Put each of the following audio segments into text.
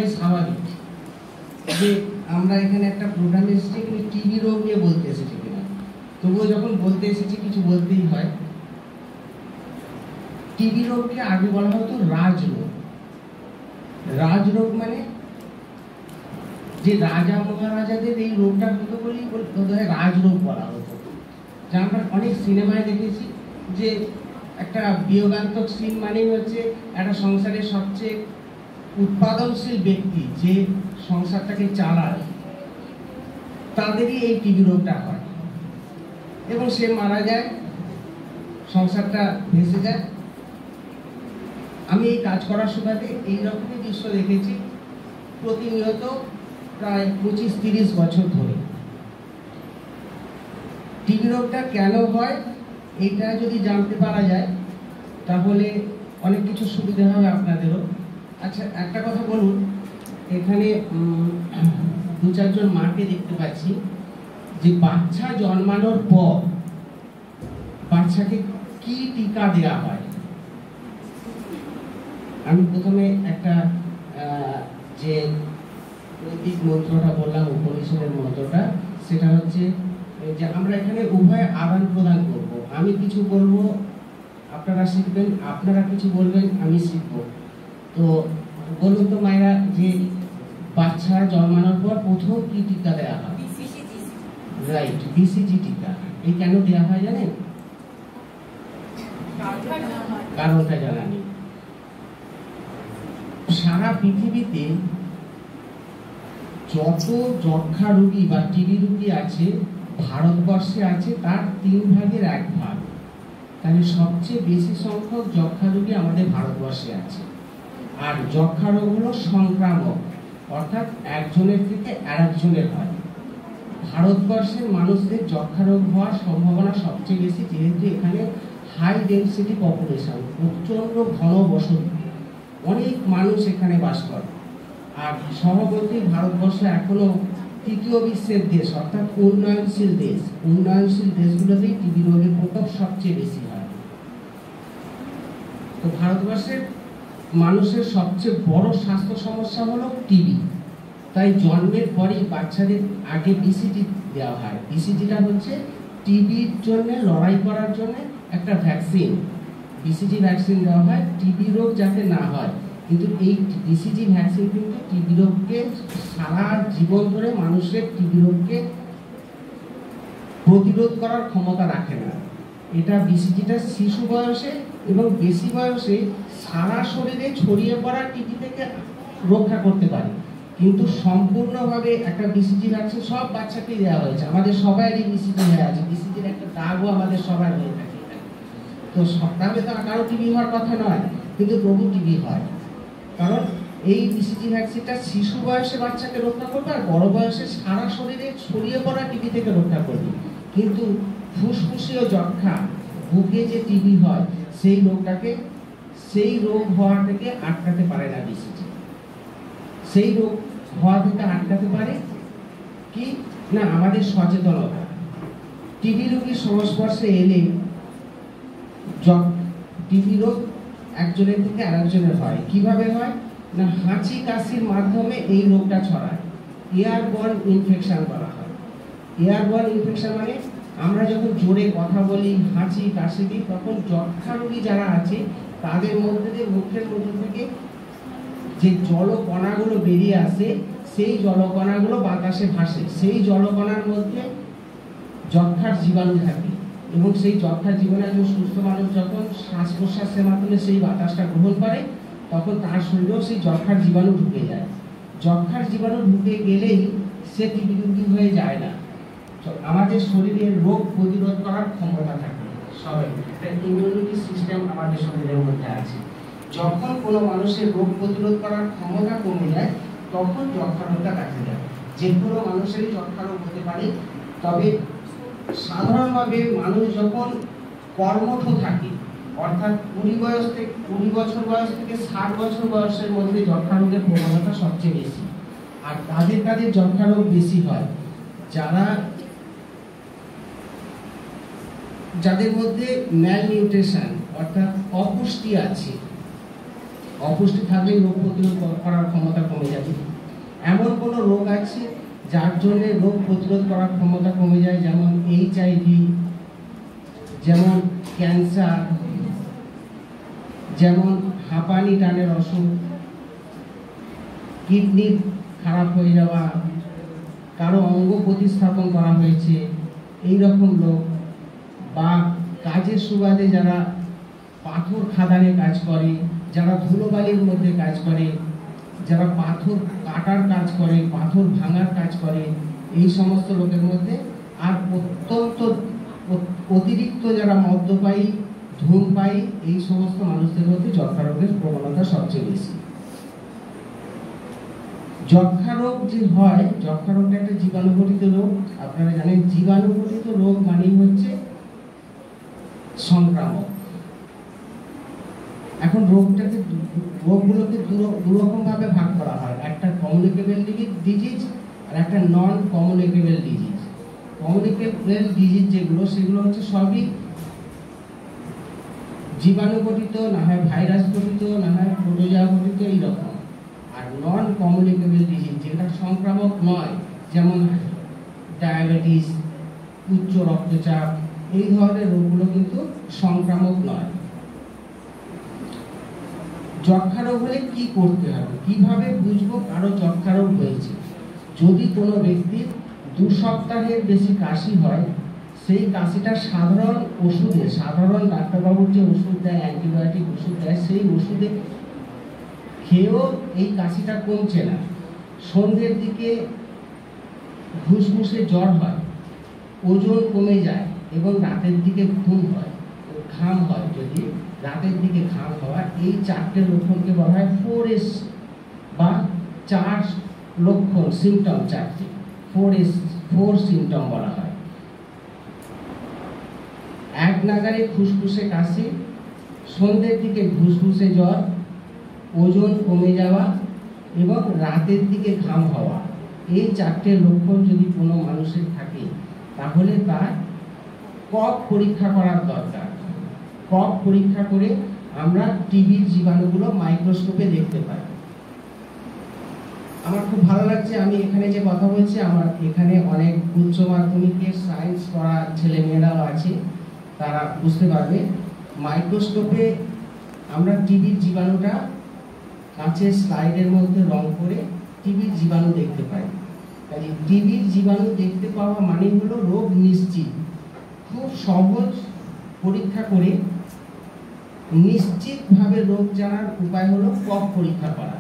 বলাটাই স্বাভাবিক যে আমরা এখানে একটা প্রোগ্রামে এসেছি কিন্তু টিবি রোগ নিয়ে বলতে এসেছি কিনা, তবুও যখন বলতে এসেছি কিছু বলতেই হয়। টিবি রোগকে আগে বলা হতো রাজরোগ। রাজরোগ মানে যে রাজা মহারাজাদের এই রোগটা হতো বলেই রাজরোগ বলা হতো। যা আমরা অনেক সিনেমায় দেখেছি যে একটা বিয়োগান্তক সিন মানেই হচ্ছে একটা সংসারের সবচেয়ে উৎপাদনশীল ব্যক্তি যে সংসারটাকে চালায় তাদেরই এই টিবি রোগটা হয় এবং সে মারা যায়, সংসারটা ভেসে যায়। আমি এই কাজ করার সুবাদে এইরকমই দৃশ্য দেখেছি প্রতিনিয়ত প্রায় 25-30 বছর ধরে। টিবি রোগটা কেন হয় এটা যদি জানতে পারা যায় তাহলে অনেক কিছু সুবিধা হবে আপনাদেরও। আচ্ছা, একটা কথা বলুন, এখানে 2-4 জন মাকে দেখতে পাচ্ছি যে বাচ্চা জন্মানোর পর বাচ্চাকে কি টিকা দেওয়া হয়। আমি প্রথমে একটা যে নৈতিক মন্ত্রটা বললাম, উপনিষদের মন্ত্রটা, সেটা হচ্ছে যে আমরা এখানে উভয় আদান প্রদান করব। আমি কিছু বলবো, আপনারা শিখবেন, আপনারা কিছু বলবেন, আমি শিখবো। তো বলুন তো মায়েরা, যে বাচ্চা জন্মানোর পর প্রথম কি টিকা দেওয়া হয়? রাইট, বিসিজি টিকা। এই কেন দেওয়া হয় জানেন? কারণটা জানা নেই। সারা পৃথিবীতে যত যক্ষ্মা রোগী বা টিবি রোগী আছে ভারতবর্ষে আছে তার 3 ভাগের 1 ভাগ। তাহলে সবচেয়ে বেশি সংখ্যক যক্ষ্মা রোগী আমাদের ভারতবর্ষে আছে। আর যক্ষ্মা রোগ হলো সংক্রামক, অর্থাৎ একজনের থেকে আরেকজনের হয়। ভারতবর্ষের মানুষদের যক্ষ্মা রোগ হওয়ার সম্ভাবনা সবচেয়ে বেশি, যেহেতু এখানে হাই ডেন্সিটি পপুলেশন, প্রচন্ড ঘন বসতি, অনেক মানুষ এখানে বাস করে। আর সহবর্তী ভারতবর্ষ এখনো 3য় বিশ্বের দেশ, অর্থাৎ উন্নয়নশীল দেশ। উন্নয়নশীল দেশগুলোতেই টিবি রোগের প্রকোপ সবচেয়ে বেশি হয়। তো ভারতবর্ষের মানুষের সবচেয়ে বড় স্বাস্থ্য সমস্যা হলো টিবি। তাই জন্মের পরেই বাচ্চাদের আগে বিসিজি দেওয়া হয়। বিসিজিটা হচ্ছে টিবির জন্য লড়াই করার জন্য একটা ভ্যাকসিন। বিসিজি ভ্যাকসিন দেওয়া হয় টিবি রোগ যাতে না হয়। কিন্তু এই বিসিজি ভ্যাকসিন কিন্তু টিবি রোগকে সারা জীবন ধরে মানুষের টিবি রোগকে প্রতিরোধ করার ক্ষমতা রাখে না। এটা বিসিজিটা শিশু বয়সে এবং বেশি বয়সে সারা শরীরে ছড়িয়ে পড়া টিবি থেকে রক্ষা করতে পারে। কিন্তু সম্পূর্ণভাবে একটা বিসিজি ভ্যাকসিন সব বাচ্চাকেই দেওয়া হয়েছে। আমাদের সবারই বিসিজি হয়ে আছে, বিসিজির একটা দাগও আমাদের সবার হয়ে থাকে। তো সপ্তাহে তো কারো টিবি হওয়ার কথা নয়, কিন্তু প্রভু টিবি হয়। কারণ এই বিসিজি ভ্যাকসিনটা শিশু বয়সে বাচ্চাকে রক্ষা করবে আর বড় বয়সে সারা শরীরে ছড়িয়ে পড়া টিবি থেকে রক্ষা করবে। কিন্তু ফুসফুসীয় যক্ষ্মা, বুকে যে টিবি হয় সেই রোগটাকে, সেই রোগ হওয়া থেকে আটকাতে পারে না বিসিজি। সেই রোগ হওয়া থেকে আটকাতে পারে কি না আমাদের সচেতনতা। টিবি রোগীর সংস্পর্শে এলে টিবি রোগ একজনের থেকে আরেকজনের হয়। কিভাবে হয় না, হাঁচি কাশির মাধ্যমে এই রোগটা ছড়ায়। এয়ারবর্ন ইনফেকশন বলা হয়। এয়ারবর্ন ইনফেকশন মানে আমরা যখন জোরে কথা বলি, হাঁচি কাশি দিই, তখন যক্ষ্মা রোগী যারা আছে তাদের মধ্যে দিয়ে মুখের মধ্যে থেকে যে জলকণাগুলো বেরিয়ে আসে, সেই জলকণাগুলো বাতাসে ভাসে। সেই জলকণার মধ্যে যক্ষ্মার জীবাণু থাকে এবং সেই যক্ষ্মার জীবাণু একজন সুস্থ মানুষ যখন শ্বাস প্রশ্বাসের মাধ্যমে সেই বাতাসটা গ্রহণ করে তখন তার শরীরেও সেই যক্ষ্মার জীবাণু ঢুকে যায়। যক্ষ্মার জীবাণু ঢুকে গেলেই সে টিবি রোগী হয়ে যায় না। আমাদের শরীরের রোগ প্রতিরোধ করার ক্ষমতা থাকে সবাই, একটা ইমিউনিটি সিস্টেম আমাদের শরীরের মধ্যে আছে। যখন কোনো মানুষের রোগ প্রতিরোধ করার ক্ষমতা কমে যায় তখন যক্ষ্মা রোগটা দেখা যায়। যে কোনো মানুষেরই যক্ষ্মা রোগ হতে পারে, তবে সাধারণভাবে মানুষ যখন কর্মঠ থাকে, অর্থাৎ 20 বছর বয়স থেকে 60 বছর বয়সের মধ্যে যক্ষ্মা রোগের প্রবণতা সবচেয়ে বেশি। আর তাদের যক্ষ্মা রোগ বেশি হয় যাদের মধ্যে ম্যালনিউট্রিশন অর্থাৎ অপুষ্টি আছে। অপুষ্টি থাকলে রোগ প্রতিরোধ করার ক্ষমতা কমে যাবে। এমন কোনো রোগ আছে যার জন্য রোগ প্রতিরোধ করার ক্ষমতা কমে যায়, যেমন HIV, যেমন ক্যান্সার, যেমন হাঁপানি টানের অসুখ, কিডনি খারাপ হয়ে যাওয়া, কারো অঙ্গ প্রতিস্থাপন করা হয়েছে, এই রকম লোক, বা কাজের সুবাদে যারা পাথর খাদানে কাজ করে, যারা ধুলোবালির মধ্যে কাজ করে, যারা পাথর কাটার কাজ করে, পাথর ভাঙার কাজ করে, এই সমস্ত লোকের মধ্যে, আর অত্যন্ত অতিরিক্ত যারা মদ্যপায়ী, ধূমপায়ী, এই সমস্ত মানুষদের মধ্যে যক্ষ্মা রোগের প্রবণতা সবচেয়ে বেশি। যক্ষ্মা রোগ যে হয়, যক্ষ্মা রোগটা একটা জীবাণুঘটিত রোগ। আপনারা জানেন জীবাণুঘটিত রোগ মানেই হচ্ছে সংক্রামক। এখন রোগগুলোকে দুরকম ভাবে ভাগ করা হয়, একটা কমিউনিকেবল ডিজিজ আর একটা non communicable disease. Communicable disease যেগুলো, সেগুলো হচ্ছে সবই জীবাণু ঘটিত, না হয় ভাইরাস ঘটিত, না হয় প্রোটোজোয়া ঘটিত, এইরকম। আর নন কমিউনিকেবল ডিজিজ যেটা সংক্রামক নয়, যেমন ডায়াবেটিস, উচ্চ রক্তচাপ, এই ধরনের রোগগুলো কিন্তু সংক্রামক নয়। যক্ষ্মা রোগ হলে কি করতে হবে, কিভাবে বুঝবো কারো যক্ষ্মা রোগ হয়েছে? যদি কোনো ব্যক্তির 2 সপ্তাহের বেশি কাশি হয়, সেই কাশিটা সাধারণ ওষুধে, সাধারণ ডাক্তারবাবুর যে ওষুধ দেয়, অ্যান্টিবায়োটিক ওষুধ দেয়, সেই ওষুধে খেয়েও এই কাশিটা কমছে না, সন্ধ্যের দিকে ঘুষঘুষে জ্বর হয়, ওজন কমে যায়, এবং রাতের দিকে ঘাম হয়, যদি রাতের দিকে ঘাম হওয়া, এই 4টে লক্ষণকে বলা হয় 4S বা 4 লক্ষণ, সিমটম 4টে, 4 সিমটম বলা হয়। এক নাগারে খুসখুসে কাশি, সন্ধ্যের দিকে ঘুষঘুষে জ্বর, ওজন কমে যাওয়া এবং রাতের দিকে ঘাম হওয়া। এই 4টে লক্ষণ যদি কোনো মানুষের থাকে, তাহলে তার কফ পরীক্ষা করার দরকার। কফ পরীক্ষা করে আমরা টিবির জীবাণুগুলো মাইক্রোস্কোপে দেখতে পাই। আমার খুব ভালো লাগছে, আমি এখানে যে কথা বলছি, আমার এখানে অনেক উচ্চ মাধ্যমিকের সায়েন্স পড়া ছেলেমেয়েরাও আছে, তারা বুঝতে পারবে। মাইক্রোস্কোপে আমরা টিবির জীবাণুটা কাঁচের স্লাইডের মধ্যে রং করে টিবির জীবাণু দেখতে পাই। তাই টিবির জীবাণু দেখতে পাওয়া মানে হলো রোগ নিশ্চিত। খুব সহজ পরীক্ষা করে নিশ্চিতভাবে রোগ জানার উপায় হলো কফ পরীক্ষা করা।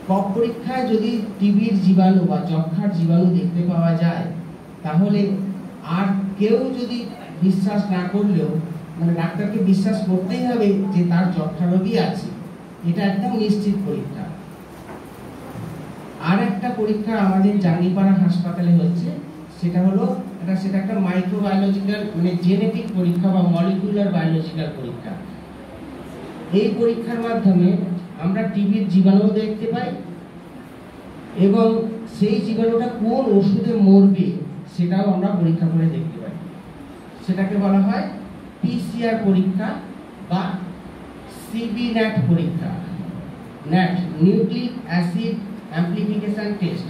কফ পরীক্ষায় যদি টিবির জীবাণু বা যক্ষ্মার জীবাণু দেখতে পাওয়া যায়, তাহলে আর কেউ যদি বিশ্বাস না করলেও, মানে ডাক্তারকে বিশ্বাস করতেই হবে যে তার যক্ষ্মা রোগী আছে, এটা একদম নিশ্চিত পরীক্ষা। আর একটা পরীক্ষা আমাদের জাঙ্গিপাড়া হাসপাতালে হচ্ছে, সেটা হলো সেটা একটা মাইক্রোবায়োলজিক্যাল, মানে জেনেটিক পরীক্ষা বা মলিকুলার বায়োলজিক্যাল পরীক্ষা। এই পরীক্ষার মাধ্যমে আমরা টিবির জীবাণু দেখতে পাই, এবং সেই জীবাণুটা কোন ওষুধে মরবে সেটাও আমরা পরীক্ষা করে দেখতে পাই। সেটাকে বলা হয় PCR পরীক্ষা বা CBNAT পরীক্ষা। NAT, nucleic acid amplification test.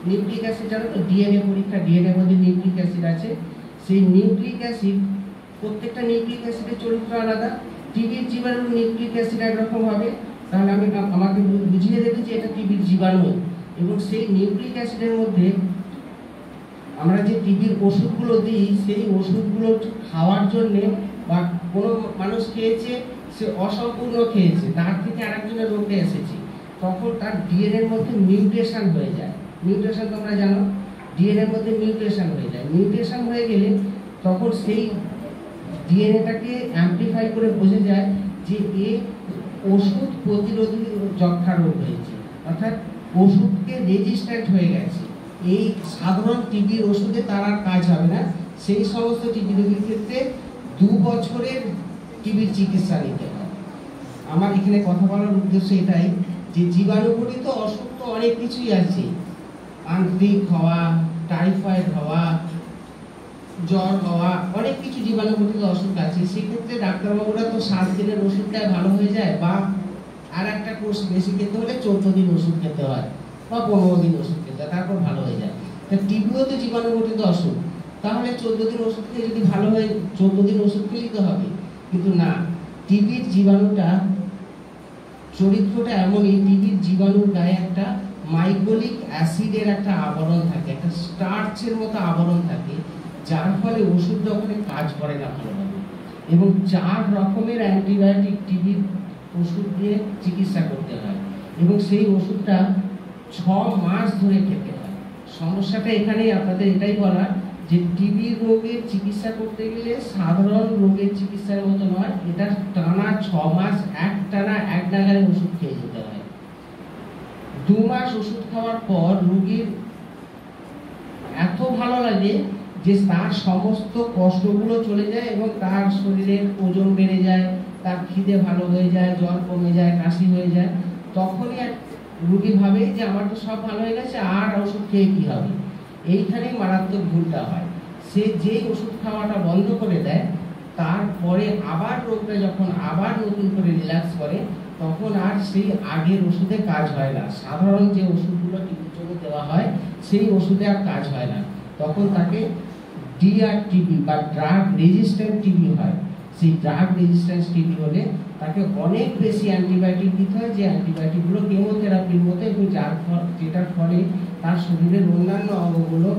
Nucleic acid জানো তো, ডিএনএ পরীক্ষা, ডিএনএর মধ্যে নিউক্লিক অ্যাসিড আছে। সেই নিউক্লিক অ্যাসিড, প্রত্যেকটা নিউক্লিক অ্যাসিডের চরিত্র আলাদা। টিবির জীবাণুর নিউক্লিক অ্যাসিড একরকম হবে, তাহলে আমাকে বুঝিয়ে দেবে যে এটা টিবির জীবাণু। এবং সেই নিউক্লিক অ্যাসিডের মধ্যে আমরা যে টিবির ওষুধগুলো দিই, সেই ওষুধগুলো খাওয়ার জন্যে, বা কোনো মানুষ খেয়েছে, সে অসম্পূর্ণ খেয়েছে, তার থেকে আরেকজনের রোগটা এসেছে, তখন তার ডিএনএর মধ্যে মিউটেশন হয়ে যায়। মিউটেশন তোমরা জানো, ডিএনএর মধ্যে মিউটেশন হয়ে যায়। মিউটেশন হয়ে গেলে তখন সেই ডিএনএটাকে অ্যামপ্লিফাই করে বোঝা যায় যে এ ওষুধ প্রতিরোধী যক্ষ্মা রোগ হয়েছে, অর্থাৎ ওষুধকে রেজিস্ট্যান্ট হয়ে গেছে। এই সাধারণ টিবির ওষুধে তার আর কাজ হবে না। সেই সমস্ত টিবি রোগীর ক্ষেত্রে 2 বছরের টিবির চিকিৎসা নিতে হয়। আমার এখানে কথা বলার উদ্দেশ্য এটাই যে জীবাণুঘটিত অসুখ তো অনেক কিছুই আছে, আন্ত্রিক হওয়া, টাইফয়েড হওয়া, জ্বর হওয়া, অনেক কিছু জীবাণুঘটিত অসুখ আছে। সেক্ষেত্রে ডাক্তারবাবুরা তো 7 দিনের ওষুধটায় ভালো হয়ে যায়, বা আর একটা কোর্স বেশি খেতে হলে 14 দিন ওষুধ খেতে হয়। বা 15 দিন ওষুধ খেতে হয়, তারপর ভালো হয়ে যায়। তা টিবিও তো জীবাণুঘটিত অসুখ, তাহলে 14 দিন ওষুধ খেয়ে যদি ভালো হয় 14 দিন ওষুধ খেলেই তো হবে। কিন্তু না, টিবির জীবাণুটা চরিত্রটা এমনই, টিবির জীবাণুর গায়ে একটা মাইকোলিক অ্যাসিডের একটা আবরণ থাকে, একটা স্টার্চের মতো আবরণ থাকে, যার ফলে ওষুধটা ওখানে কাজ করে না ভালোভাবে। এবং 4 রকমের অ্যান্টিবায়োটিক টিবির ওষুধ দিয়ে চিকিৎসা করতে হয়, এবং সেই ওষুধটা 6 মাস ধরে খেতে হয়। সমস্যাটা এখানেই আপনাদের এটাই বলা যে টিবি রোগের চিকিৎসা করতে গেলে সাধারণ রোগের চিকিৎসার মতো নয়, এটা টানা 6 মাস টানা এক নাগারে ওষুধ খেয়ে যেতে হয়। 2 মাস ওষুধ খাওয়ার পর রোগীর এত ভালো লাগে যে তার সমস্ত কষ্টগুলো চলে যায় এবং তার শরীরের ওজন বেড়ে যায়, তার খিদে ভালো হয়ে যায়, জ্বর কমে যায়, কাশি হয়ে যায়। তখনই এক রোগী ভাবে যে আমার তো সব ভালো হয়ে গেছে, আর ওষুধ খেয়ে কি হবে। এইখানেই মারাত্মক ভুলটা হয়। সে যে ওষুধ খাওয়াটা বন্ধ করে দেয়, তারপরে আবার রোগটা যখন আবার নতুন করে রিল্যাক্স করে, তখন আর সেই আগের ওষুধে কাজ হয় না। সাধারণ যে ওষুধগুলো টিবির জন্য দেওয়া হয় সেই ওষুধে আর কাজ হয় না, তখন তাকে DRTB বা ড্রাগ রেজিস্ট্যান্ট টিবি হয়। সেই ড্রাগ রেজিস্ট্যান্স টিবি হলে তাকে অনেক বেশি অ্যান্টিবায়োটিক দিতে হয়, যে অ্যান্টিবায়োটিকগুলো কেমোথেরাপির মতো, এবং যেটার ফলে তার শরীরের অন্যান্য অঙ্গগুলো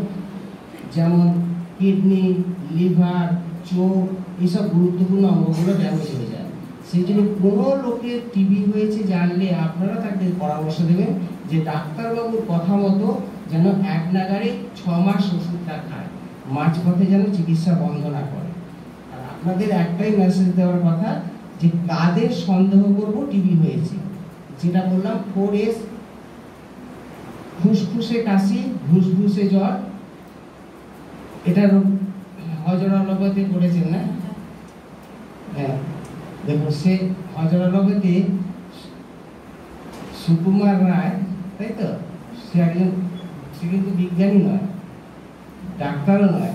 যেমন কিডনি, লিভার, চোখ, এইসব গুরুত্বপূর্ণ অঙ্গগুলো ড্যামেজ হয়ে যায়। সেই জন্য কোনো লোকের টিবি হয়েছে জানলে আপনারা তাকে পরামর্শ দেবেন যে ডাক্তারবাবুর কথা মতো যেন এক নাগারে 6 মাস ওষুধটা খায়, মাঝপথে যেন চিকিৎসা বন্ধ না করে। আর আপনাদের একটাই মেসেজ দেওয়ার কথা যে কাদের সন্দেহ করব টিবি হয়েছে, যেটা বললাম 4S, ফুসফুসে কাশি, ঘুসঘুসে জ্বর। এটা হজরততে পড়েছেন না? হ্যাঁ, দেখুন সে হজরততে সুকুমার রায়, তাই তো? সে কিন্তু বিজ্ঞানী নয়, ডাক্তারও নয়,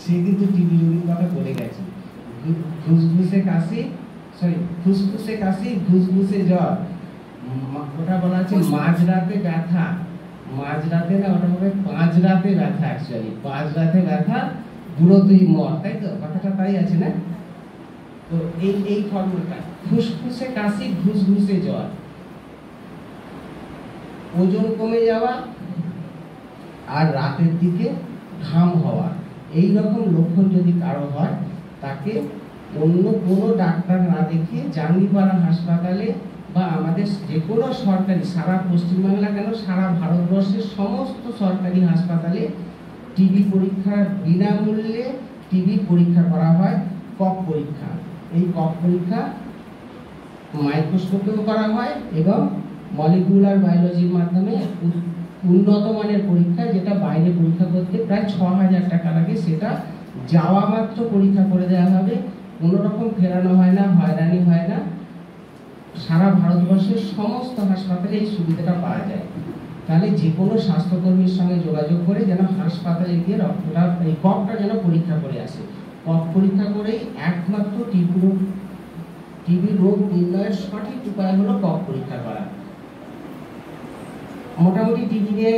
সে কিন্তু টিবি রোগীর কথা বলে গেছে। ঘুসঘুসে কাশি, ফুসফুসে কাশি, ঘুসঘুসে জ্বর, ওটা বলা আছে মাঝরাতে ব্যথা। মাঝরাতে না, ওটা হবে 5 রাতে ব্যথা। অ্যাকচুয়ালি 5 রাতে ব্যথা, বুড়ো তুই মর, তাই তো? কথাটা তাই আছে না? তো এই ফর্মুলাটা, ফুসফুসে কাশি, ঘুসঘুসে জ্বর, ওজন কমে যাওয়া আর রাতের দিকে ঘাম হওয়া, এই রকম লক্ষণ যদি কারো হয়, তাকে অন্য কোনো ডাক্তার না দেখিয়ে জাঙ্গিপাড়া হাসপাতালে বা আমাদের যে কোনো সরকারি, সারা পশ্চিমবাংলা কেন সারা ভারতবর্ষের সমস্ত সরকারি হাসপাতালে টিবি পরীক্ষা, বিনামূল্যে টিবি পরীক্ষা করা হয়। কফ পরীক্ষা, এই কফ পরীক্ষা মাইক্রোস্কোপেও করা হয় এবং মলিকুলার বায়োলজির মাধ্যমে উন্নত মানের পরীক্ষা, যেটা বাইরে পরীক্ষা করতে প্রায় 6000 টাকা লাগে। সেটা যাওয়া মাত্র পরীক্ষা করে দেওয়া হবে, কোনো রকম ফেরানো হয় না, হয়রানি হয় না। সারা ভারতবর্ষের সমস্ত হাসপাতালে এই সুবিধাটা পাওয়া যায়। তাহলে যে কোনো স্বাস্থ্যকর্মীর সঙ্গে যোগাযোগ করে যেন হাসপাতালে গিয়ে রক্তটা, এই কফটা যেন পরীক্ষা করে আসে। কফ পরীক্ষা করেই একমাত্র টিবি রোগ নির্ণয়ের সঠিক উপায় হলো কফ পরীক্ষা করা। মোটামুটি টিবি নিয়ে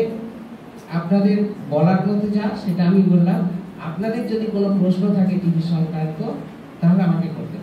আপনাদের বলার মতো যা, সেটা আমি বললাম। আপনাদের যদি কোনো প্রশ্ন থাকে টিবি সংক্রান্ত, তাহলে আমাকে করতে